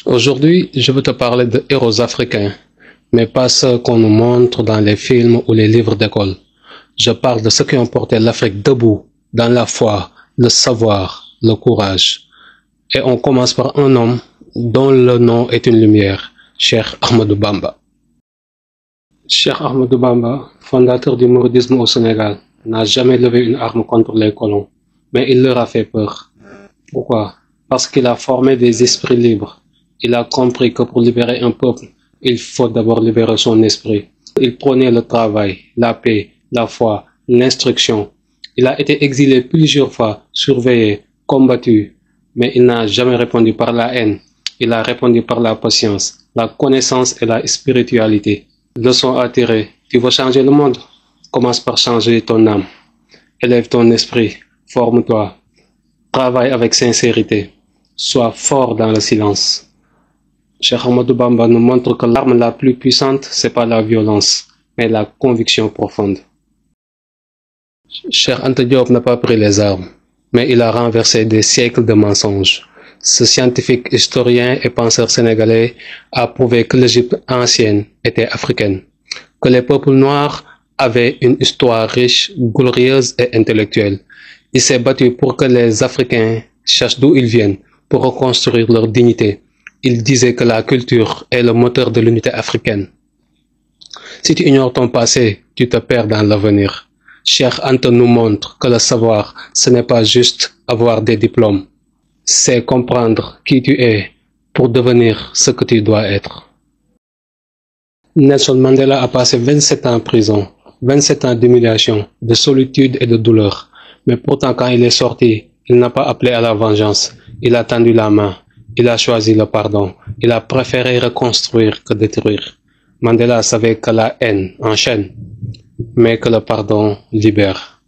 Aujourd'hui, je veux te parler de héros africains, mais pas ceux qu'on nous montre dans les films ou les livres d'école. Je parle de ceux qui ont porté l'Afrique debout, dans la foi, le savoir, le courage. Et on commence par un homme dont le nom est une lumière, Cheikh Ahmadou Bamba. Cheikh Ahmadou Bamba, fondateur du mouridisme au Sénégal, n'a jamais levé une arme contre les colons, mais il leur a fait peur. Pourquoi? Parce qu'il a formé des esprits libres. Il a compris que pour libérer un peuple, il faut d'abord libérer son esprit. Il prônait le travail, la paix, la foi, l'instruction. Il a été exilé plusieurs fois, surveillé, combattu, mais il n'a jamais répondu par la haine. Il a répondu par la patience, la connaissance et la spiritualité. Leçon à tirer. Tu veux changer le monde? Commence par changer ton âme. Élève ton esprit. Forme-toi. Travaille avec sincérité. Sois fort dans le silence. Cheikh Ahmadou Bamba nous montre que l'arme la plus puissante, c'est pas la violence, mais la conviction profonde. Cheikh Anta Diop n'a pas pris les armes, mais il a renversé des siècles de mensonges. Ce scientifique, historien et penseur sénégalais a prouvé que l'Égypte ancienne était africaine, que les peuples noirs avaient une histoire riche, glorieuse et intellectuelle. Il s'est battu pour que les Africains sachent d'où ils viennent, pour reconstruire leur dignité. Il disait que la culture est le moteur de l'unité africaine. Si tu ignores ton passé, tu te perds dans l'avenir. Cheikh Anta nous montre que le savoir, ce n'est pas juste avoir des diplômes. C'est comprendre qui tu es pour devenir ce que tu dois être. Nelson Mandela a passé 27 ans en prison, 27 ans d'humiliation, de solitude et de douleur. Mais pourtant, quand il est sorti, il n'a pas appelé à la vengeance. Il a tendu la main. Il a choisi le pardon. Il a préféré reconstruire que détruire. Mandela savait que la haine enchaîne, mais que le pardon libère.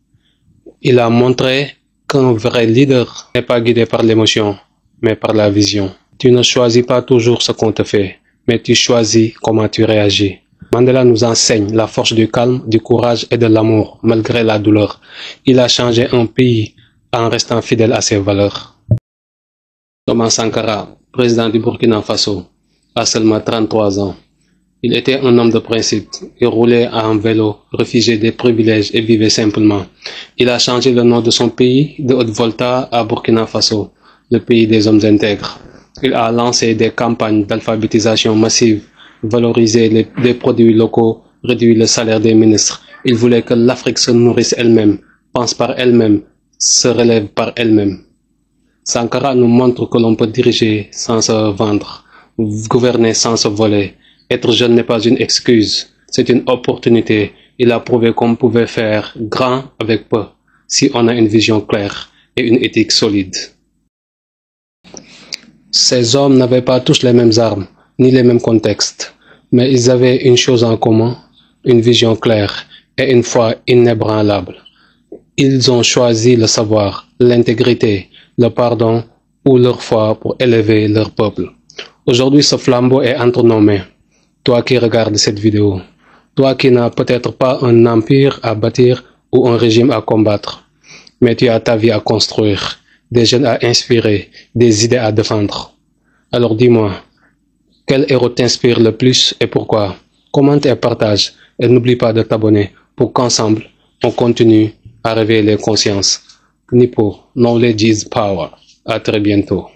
Il a montré qu'un vrai leader n'est pas guidé par l'émotion, mais par la vision. Tu ne choisis pas toujours ce qu'on te fait, mais tu choisis comment tu réagis. Mandela nous enseigne la force du calme, du courage et de l'amour, malgré la douleur. Il a changé un pays en restant fidèle à ses valeurs. Thomas Sankara, président du Burkina Faso, a seulement 33 ans. Il était un homme de principe. Il roulait en vélo, réfugié des privilèges et vivait simplement. Il a changé le nom de son pays de Haute-Volta à Burkina Faso, le pays des hommes intègres. Il a lancé des campagnes d'alphabétisation massive, valorisé les produits locaux, réduit le salaire des ministres. Il voulait que l'Afrique se nourrisse elle-même, pense par elle-même, se relève par elle-même. Sankara nous montre que l'on peut diriger sans se vendre, gouverner sans se voler. Être jeune n'est pas une excuse, c'est une opportunité. Il a prouvé qu'on pouvait faire grand avec peu, si on a une vision claire et une éthique solide. Ces hommes n'avaient pas tous les mêmes armes, ni les mêmes contextes, mais ils avaient une chose en commun, une vision claire et une foi inébranlable. Ils ont choisi le savoir, l'intégrité, le pardon ou leur foi pour élever leur peuple. Aujourd'hui, ce flambeau est entre nos mains. Toi qui regardes cette vidéo, toi qui n'as peut-être pas un empire à bâtir ou un régime à combattre, mais tu as ta vie à construire, des jeunes à inspirer, des idées à défendre. Alors dis-moi, quel héros t'inspire le plus et pourquoi? Commente et partage et n'oublie pas de t'abonner pour qu'ensemble, on continue à réveiller les consciences. Nipo, knowledge is power. À très bientôt.